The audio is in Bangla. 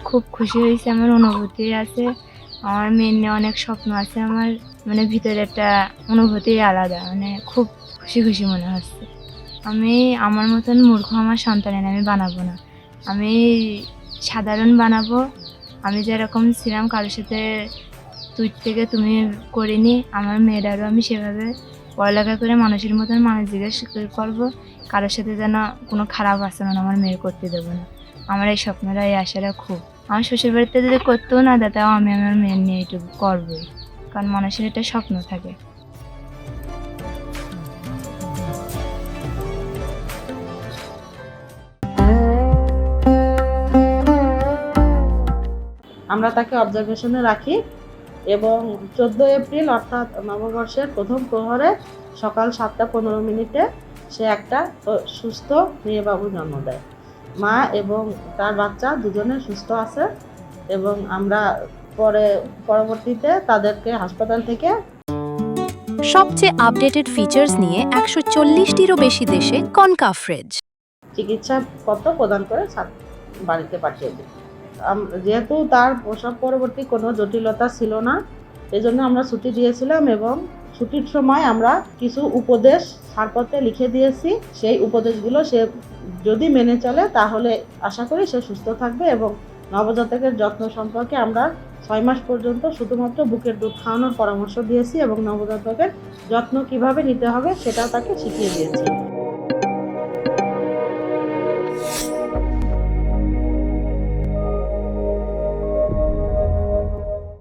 খুব খুশি হয়েছি, আমার অনুভূতি আছে। আমার মেয়ে নিয়ে অনেক স্বপ্ন আছে আমার, মানে ভিতরে একটা অনুভূতি আলাদা, মানে খুব খুশি খুশি মনে হচ্ছে। আমি আমার মতন মূর্খ আমার সন্তানের আমি বানাবো না। আমি সাধারণ বানাবো। আমি যেরকম ছিলাম কারোর সাথে তুই থেকে তুমি করিনি, আমার মেয়েরারও আমি সেভাবে পড়ালেখা করে মানুষের মতন মানুষ জিজ্ঞেস করবো। কারোর সাথে যেন কোনো খারাপ আচরণ আমার মেয়ের করতে দেবো না। আমার এই স্বপ্নটা, এই আশাটা খুব। আমার শ্বশুর বাড়িতে যদি করতেও না দেয়, তাও আমি আমার মেয়ের নিয়ে এইটুকু করবোই, কারণ মানুষের একটা স্বপ্ন থাকে। আমরা তাকে অবজারভেশনে রাখি এবং 14 এপ্রিল অর্থাৎ নববর্ষের প্রথম প্রহরে সকাল 7:15 সে একটা সুস্থ মেয়ে বাবু জন্ম দেয়। মা এবং তার বাচ্চা দুজনে সুস্থ আছে এবং আমরা পরবর্তীতে তাদেরকে হাসপাতাল থেকে সবচেয়ে আপডেটেড ফিচার্স নিয়ে 140টিরও বেশি দেশে কনকাফ্রেজ চিকিৎসাপত্র প্রদান করে বাড়িতে পাঠিয়ে দিই। যেহেতু তার প্রসব পরবর্তী কোনো জটিলতা ছিল না, এজন্য আমরা ছুটি দিয়েছিলাম এবং ছুটির সময় আমরা কিছু উপদেশ ছাড়পত্রে লিখে দিয়েছি। সেই উপদেশগুলো সে যদি মেনে চলে তাহলে আশা করি সে সুস্থ থাকবে এবং নবজাতকের যত্ন সম্পর্কে আমরা 6 মাস পর্যন্ত শুধুমাত্র বুকের দুধ খাওয়ানোর পরামর্শ দিয়েছি এবং নবজাতকের যত্ন কিভাবে নিতে হবে সেটাও তাকে শিখিয়ে দিয়েছি।